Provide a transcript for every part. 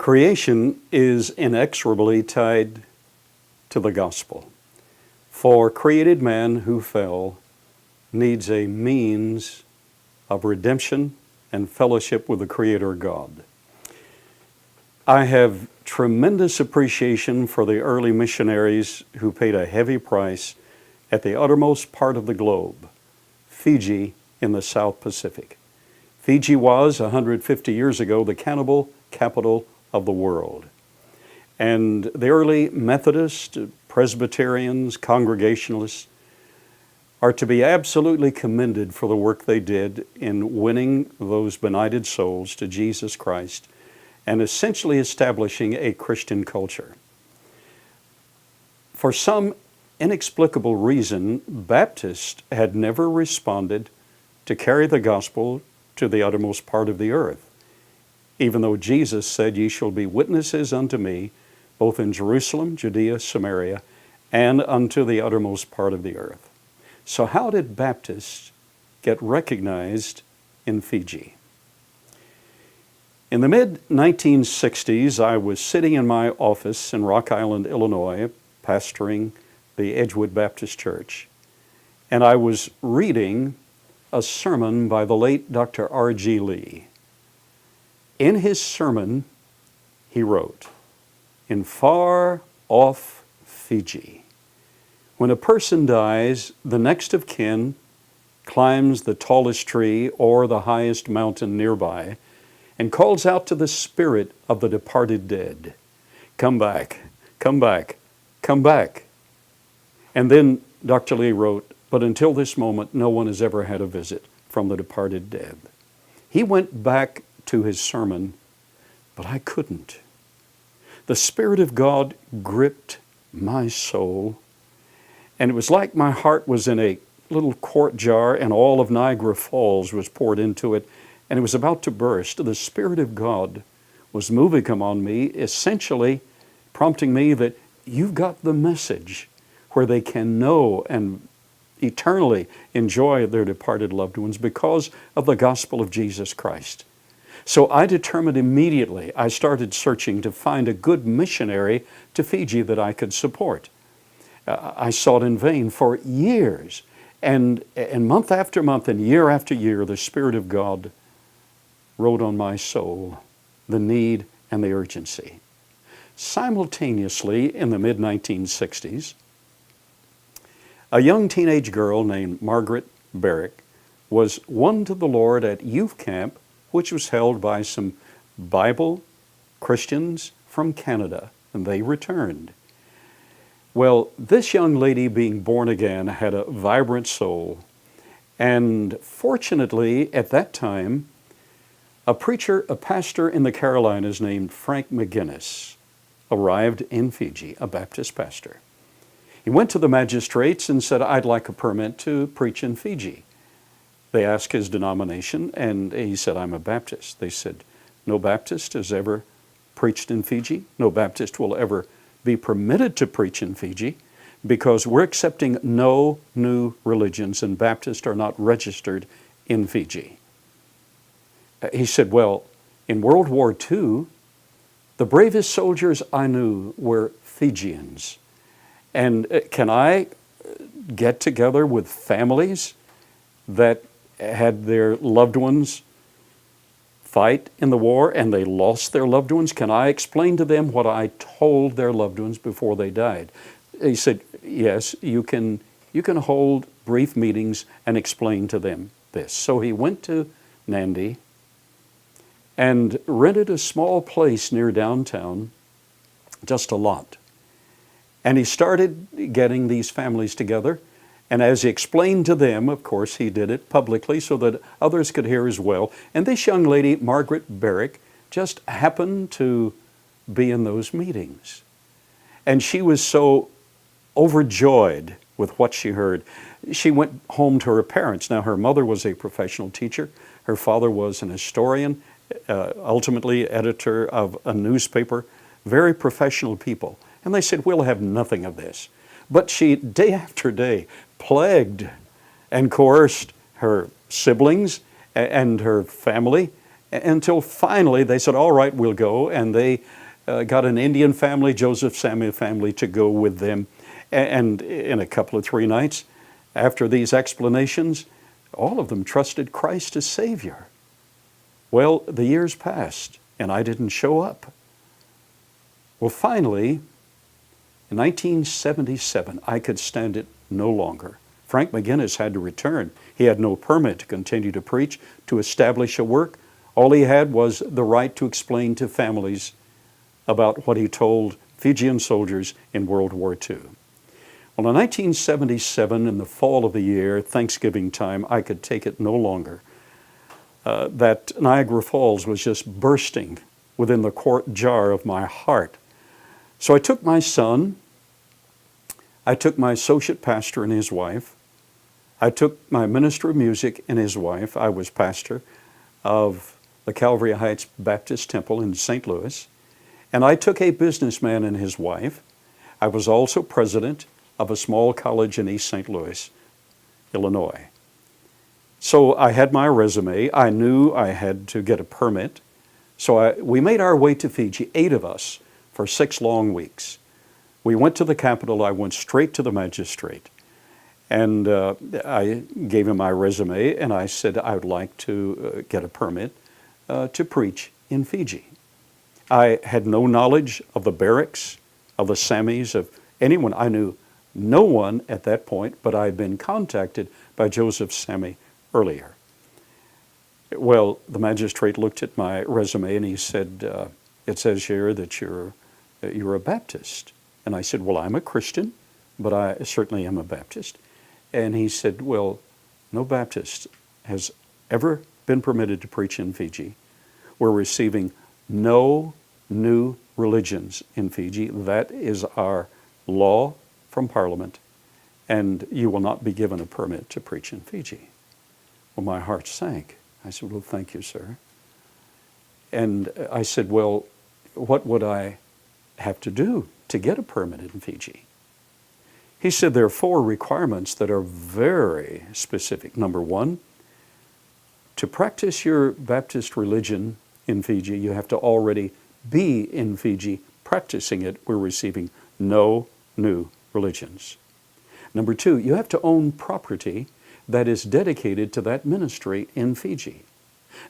Creation is inexorably tied to the gospel. For created man who fell needs a means of redemption and fellowship with the Creator God. I have tremendous appreciation for the early missionaries who paid a heavy price at the uttermost part of the globe, Fiji in the South Pacific. Fiji was, 150 years ago, the cannibal capital of the world. And the early Methodists, Presbyterians, Congregationalists are to be absolutely commended for the work they did in winning those benighted souls to Jesus Christ and essentially establishing a Christian culture. For some inexplicable reason, Baptists had never responded to carry the gospel to the uttermost part of the earth, even though Jesus said, "Ye shall be witnesses unto me, both in Jerusalem, Judea, Samaria, and unto the uttermost part of the earth." So how did Baptists get recognized in Fiji? In the mid-1960s, I was sitting in my office in Rock Island, Illinois, pastoring the Edgewood Baptist Church, and I was reading a sermon by the late Dr. R.G. Lee. In his sermon, he wrote, "In far off Fiji, when a person dies, the next of kin climbs the tallest tree or the highest mountain nearby and calls out to the spirit of the departed dead, 'Come back, come back, come back.' And then Dr. Lee wrote, 'But until this moment, no one has ever had a visit from the departed dead.' He went back to his sermon, but I couldn't. The Spirit of God gripped my soul, and it was like my heart was in a little quart jar and all of Niagara Falls was poured into it, and it was about to burst. The Spirit of God was moving upon me, essentially prompting me that you've got the message where they can know and eternally enjoy their departed loved ones because of the gospel of Jesus Christ. So I determined immediately, I started searching to find a good missionary to Fiji that I could support. I sought in vain for years, and month after month and year after year, the Spirit of God wrote on my soul the need and the urgency. Simultaneously, in the mid-1960s, a young teenage girl named Margaret Barrick was won to the Lord at youth camp, which was held by some Bible Christians from Canada, and they returned. Well, this young lady, being born again, had a vibrant soul, and fortunately, at that time, a pastor in the Carolinas named Frank McGinnis arrived in Fiji, a Baptist pastor. He went to the magistrates and said, "I'd like a permit to preach in Fiji." They asked his denomination, and he said, "I'm a Baptist." They said, "No Baptist has ever preached in Fiji. No Baptist will ever be permitted to preach in Fiji because we're accepting no new religions, and Baptists are not registered in Fiji." He said, "Well, in World War II, the bravest soldiers I knew were Fijians. And can I get together with families that had their loved ones fight in the war and they lost their loved ones? Can I explain to them what I told their loved ones before they died?" He said, "Yes, you can hold brief meetings and explain to them this." So he went to Nandi and rented a small place near downtown, just a lot. And he started getting these families together. And as he explained to them, of course, he did it publicly so that others could hear as well. And this young lady, Margaret Barrick, just happened to be in those meetings. And she was so overjoyed with what she heard. She went home to her parents. Now, her mother was a professional teacher. Her father was an historian, ultimately editor of a newspaper, very professional people. And they said, "We'll have nothing of this." But she, day after day, plagued and coerced her siblings and her family until finally they said, all right, we'll go. And they got an Indian family, Joseph Samuel family, to go with them. And in a couple of 3 nights, after these explanations, all of them trusted Christ as Savior. Well, the years passed, and I didn't show up. Well, finally, in 1977, I could stand it no longer. Frank McGinnis had to return. He had no permit to continue to preach, to establish a work. All he had was the right to explain to families about what he told Fijian soldiers in World War II. Well, in 1977, in the fall of the year, Thanksgiving time, I could take it no longer. That Niagara Falls was just bursting within the quart jar of my heart. So I took my son, I took my associate pastor and his wife, I took my minister of music and his wife. I was pastor of the Calvary Heights Baptist Temple in St. Louis, and I took a businessman and his wife. I was also president of a small college in East St. Louis, Illinois. So I had my resume. I knew I had to get a permit. So we made our way to Fiji, 8 of us, for 6 long weeks. We went to the capital. I went straight to the magistrate. And I gave him my resume, and I said I would like to get a permit to preach in Fiji. I had no knowledge of the barracks, of the Samis, of anyone. I knew no one at that point, but I had been contacted by Joseph Sami earlier. Well, the magistrate looked at my resume and he said, it says here that you're a Baptist. And I said, well, I'm a Christian, but I certainly am a Baptist. And he said, well, no Baptist has ever been permitted to preach in Fiji. We're receiving no new religions in Fiji. That is our law from Parliament, and you will not be given a permit to preach in Fiji. Well, my heart sank. I said, well, thank you, sir. And I said, well, what would I have to do to get a permit in Fiji? He said there are 4 requirements that are very specific. Number 1, to practice your Baptist religion in Fiji, you have to already be in Fiji practicing it. We're receiving no new religions. Number 2, you have to own property that is dedicated to that ministry in Fiji.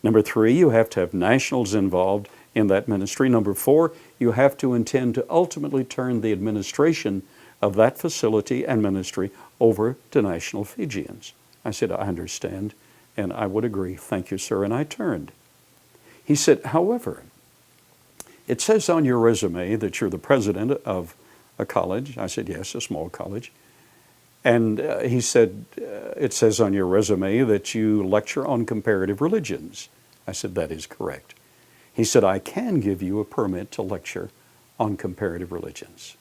Number 3, you have to have nationals involved in that ministry. Number 4, you have to intend to ultimately turn the administration of that facility and ministry over to national Fijians. I said, I understand, and I would agree. Thank you, sir. And I turned. He said, however, it says on your resume that you're the president of a college. I said, yes, a small college. And he said, it says on your resume that you lecture on comparative religions. I said, that is correct. He said, I can give you a permit to lecture on comparative religions.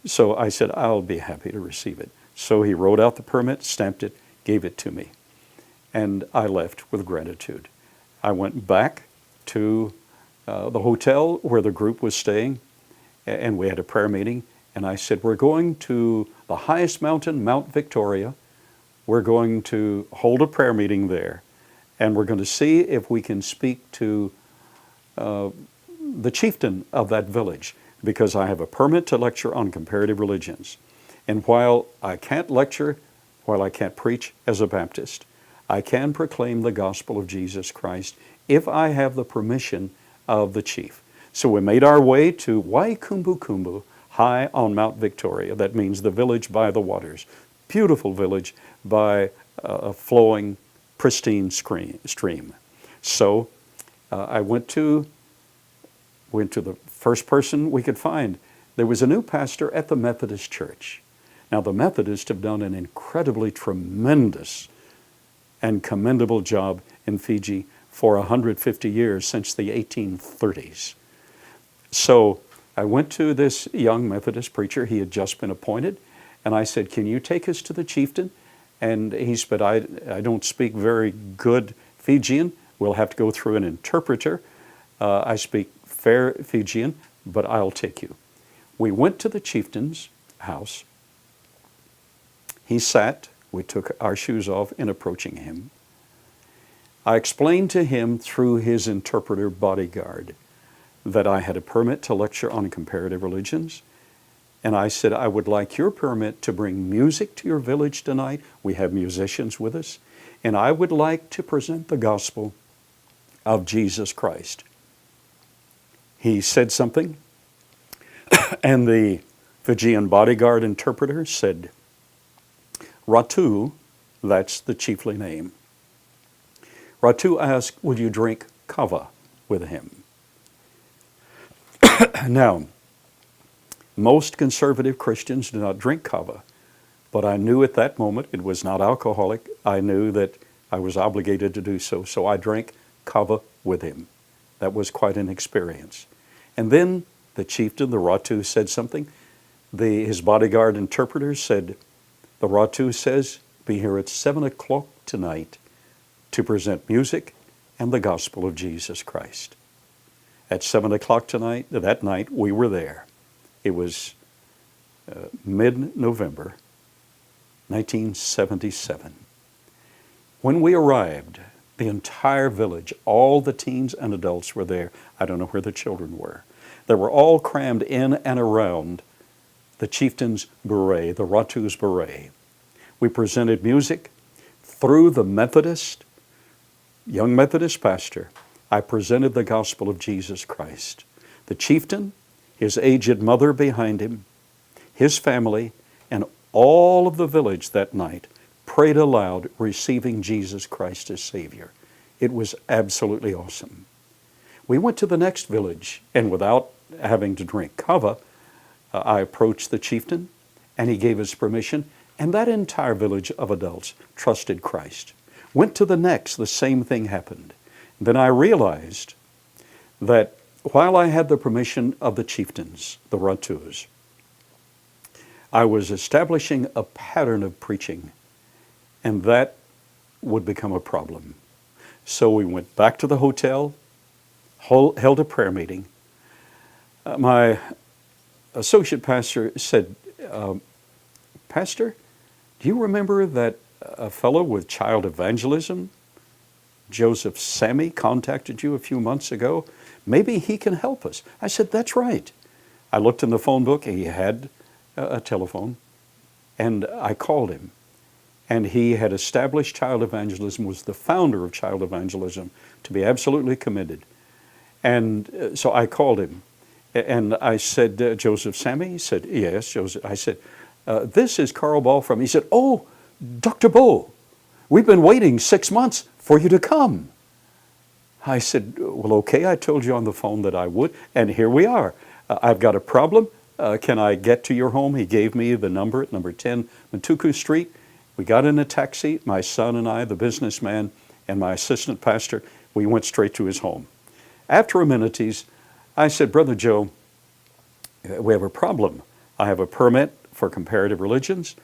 So I said, I'll be happy to receive it. So he wrote out the permit, stamped it, gave it to me. And I left with gratitude. I went back to the hotel where the group was staying, and we had a prayer meeting. And I said, we're going to the highest mountain, Mount Victoria. We're going to hold a prayer meeting there. And we're going to see if we can speak to the chieftain of that village, because I have a permit to lecture on comparative religions. And while I can't lecture, while I can't preach as a Baptist, I can proclaim the gospel of Jesus Christ if I have the permission of the chief. So we made our way to Waikumbu, high on Mount Victoria. That means the village by the waters. Beautiful village by a flowing, pristine stream. So I went to the first person we could find. There was a new pastor at the Methodist Church. Now, the Methodists have done an incredibly tremendous and commendable job in Fiji for 150 years, since the 1830s. So I went to this young Methodist preacher. He had just been appointed. And I said, can you take us to the chieftain? And he said, I don't speak very good Fijian. We'll have to go through an interpreter. I speak fair Fijian, but I'll take you. We went to the chieftain's house. He sat. We took our shoes off in approaching him. I explained to him through his interpreter bodyguard that I had a permit to lecture on comparative religions. And I said, I would like your permit to bring music to your village tonight. We have musicians with us. And I would like to present the gospel of Jesus Christ. He said something, and the Fijian bodyguard interpreter said, Ratu, that's the chiefly name. Ratu asked, would you drink kava with him? Now, most conservative Christians do not drink kava, but I knew at that moment it was not alcoholic. I knew that I was obligated to do so, so I drank kava with him. That was quite an experience. And then the chieftain, the Ratu, said something. His bodyguard interpreter said, the Ratu says, be here at 7 o'clock tonight to present music and the gospel of Jesus Christ. At 7 o'clock tonight, that night, we were there. It was mid-November, 1977. When we arrived, the entire village, all the teens and adults were there. I don't know where the children were. They were all crammed in and around the chieftain's beret, the Ratu's beret. We presented music through the young Methodist pastor. I presented the gospel of Jesus Christ. The chieftain, his aged mother behind him, his family, and all of the village that night prayed aloud, receiving Jesus Christ as Savior. It was absolutely awesome. We went to the next village, and without having to drink kava, I approached the chieftain, and he gave us permission, and that entire village of adults trusted Christ. Went to the next, the same thing happened. Then I realized that while I had the permission of the chieftains, the Ratus, I was establishing a pattern of preaching, and that would become a problem. So we went back to the hotel, held a prayer meeting. My associate pastor said, Pastor, do you remember that a fellow with child evangelism, Joseph Sammy, contacted you a few months ago? Maybe he can help us. I said, that's right. I looked in the phone book. He had a telephone, and I called him. And he had established child evangelism, was the founder of child evangelism, to be absolutely committed. And so I called him, and I said, Joseph Sammy? He said, yes, Joseph. I said, this is Carl Ball from, he said, oh, Dr. Bo, we've been waiting 6 months for you to come. I said, well, okay, I told you on the phone that I would, and here we are. I've got a problem. Can I get to your home? He gave me the number at number 10 Matuku Street. We got in a taxi, my son and I, the businessman, and my assistant pastor. We went straight to his home. After amenities, I said, Brother Joe, we have a problem. I have a permit for comparative religions,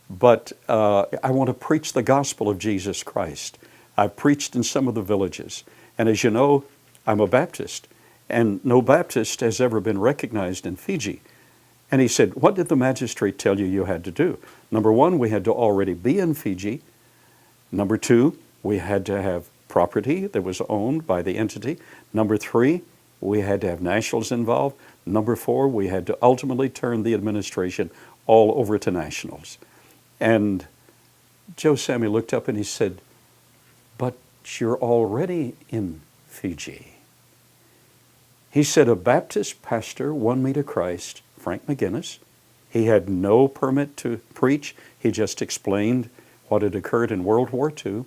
but I want to preach the gospel of Jesus Christ. I've preached in some of the villages. And as you know, I'm a Baptist, and no Baptist has ever been recognized in Fiji. And he said, what did the magistrate tell you you had to do? Number one, we had to already be in Fiji. Number two, we had to have property that was owned by the entity. Number three, we had to have nationals involved. Number four, we had to ultimately turn the administration all over to nationals. And Joe Sammy looked up and he said, but you're already in Fiji. He said, a Baptist pastor won me to Christ, Frank McGinnis. He had no permit to preach. He just explained what had occurred in World War II.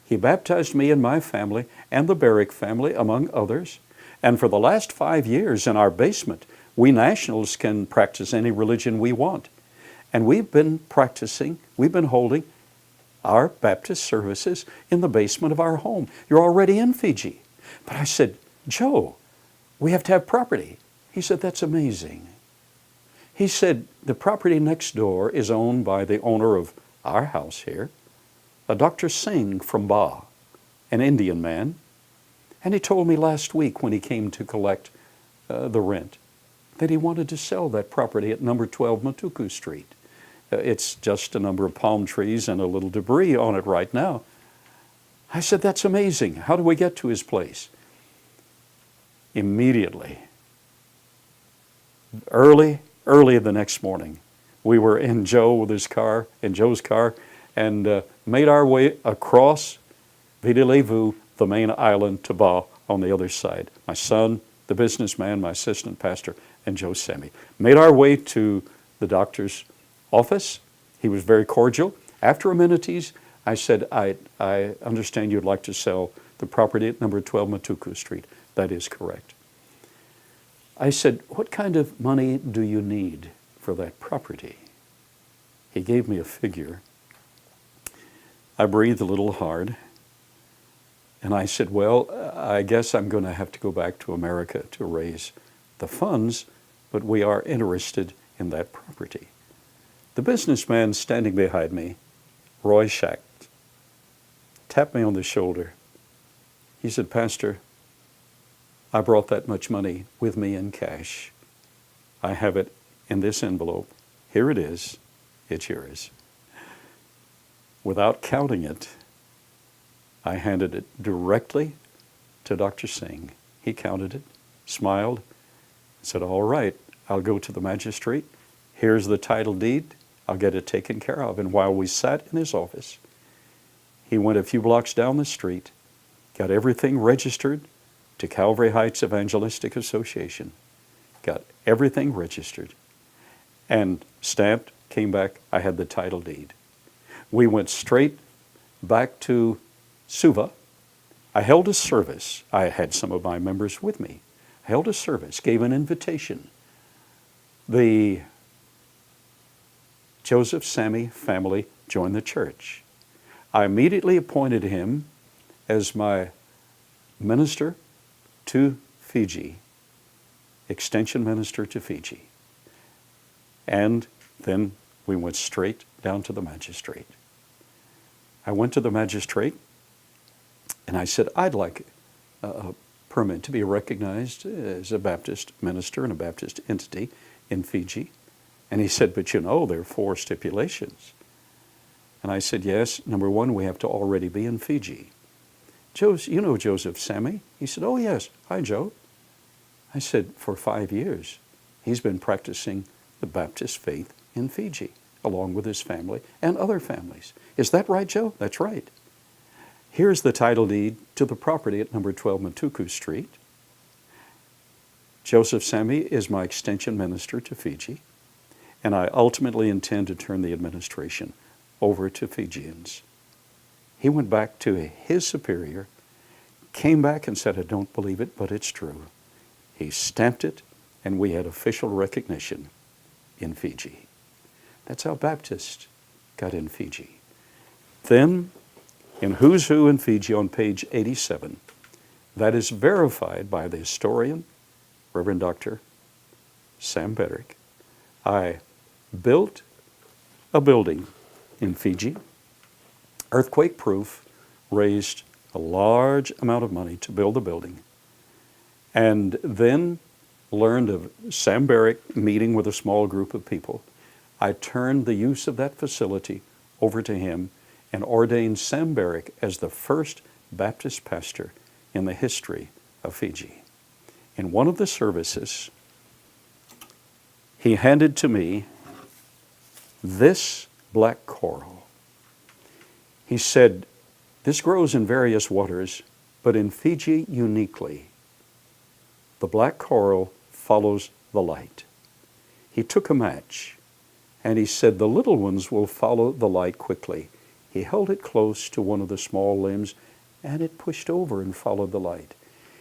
He baptized me and my family and the Barrick family, among others. And for the last 5 years in our basement, we nationals can practice any religion we want. And we've been holding our Baptist services in the basement of our home. You're already in Fiji. But I said, Joe, we have to have property. He said, that's amazing. He said, the property next door is owned by the owner of our house here, a Dr. Singh from Ba, an Indian man. And he told me last week when he came to collect the rent that he wanted to sell that property at number 12 Matuku Street. It's just a number of palm trees and a little debris on it right now. I said, that's amazing. How do we get to his place? Immediately, early the next morning, we were in Joe's car, and made our way across Viti the main island, to Ba on the other side. My son, the businessman, my assistant pastor, and Joe Sammy. Made our way to the doctor's office. He was very cordial. After amenities, I said, I understand you'd like to sell the property at number 12 Matuku Street. That is correct. I said, what kind of money do you need for that property? He gave me a figure. I breathed a little hard. And I said, well, I guess I'm going to have to go back to America to raise the funds, but we are interested in that property. The businessman standing behind me, Roy Shack, tapped me on the shoulder. He said, Pastor, I brought that much money with me in cash. I have it in this envelope. Here it is. It's yours. Without counting it, I handed it directly to Dr. Singh. He counted it, smiled, said, all right, I'll go to the magistrate. Here's the title deed. I'll get it taken care of. And while we sat in his office, he went a few blocks down the street, got everything registered to Calvary Heights Evangelistic Association, got everything registered, and stamped, came back. I had the title deed. We went straight back to Suva. I held a service. I had some of my members with me. I held a service, gave an invitation. The Joseph Sammy family joined the church. I immediately appointed him as my minister to Fiji, extension minister to Fiji. And then we went straight down to the magistrate. I went to the magistrate and I said, I'd like a permit to be recognized as a Baptist minister and a Baptist entity in Fiji. And he said, but you know, there are 4 stipulations. And I said, yes, number 1, we have to already be in Fiji. You know Joseph Sammy? He said, oh yes, hi Joe. I said, for 5 years, he's been practicing the Baptist faith in Fiji, along with his family and other families. Is that right, Joe? That's right. Here's the title deed to the property at number 12 Matuku Street. Joseph Sammy is my extension minister to Fiji, and I ultimately intend to turn the administration over to Fijians. He went back to his superior, came back and said, I don't believe it, but it's true. He stamped it, and we had official recognition in Fiji. That's how Baptists got in Fiji. Then, in Who's Who in Fiji on page 87, that is verified by the historian, Reverend Dr. Sam Bedrick. I built a building in Fiji, earthquake-proof, raised a large amount of money to build the building, and then learned of Sam Barrick meeting with a small group of people. I turned the use of that facility over to him and ordained Sam Barrick as the first Baptist pastor in the history of Fiji. In one of the services, he handed to me this black coral. He said, this grows in various waters, but in Fiji uniquely, the black coral follows the light. He took a match and he said, the little ones will follow the light quickly. He held it close to one of the small limbs and it pushed over and followed the light.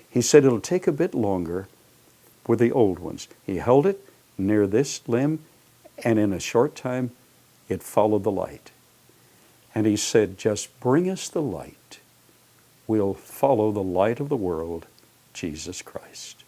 He said, it'll take a bit longer with the old ones. He held it near this limb and in a short time it followed the light. And he said, just bring us the light. We'll follow the light of the world, Jesus Christ.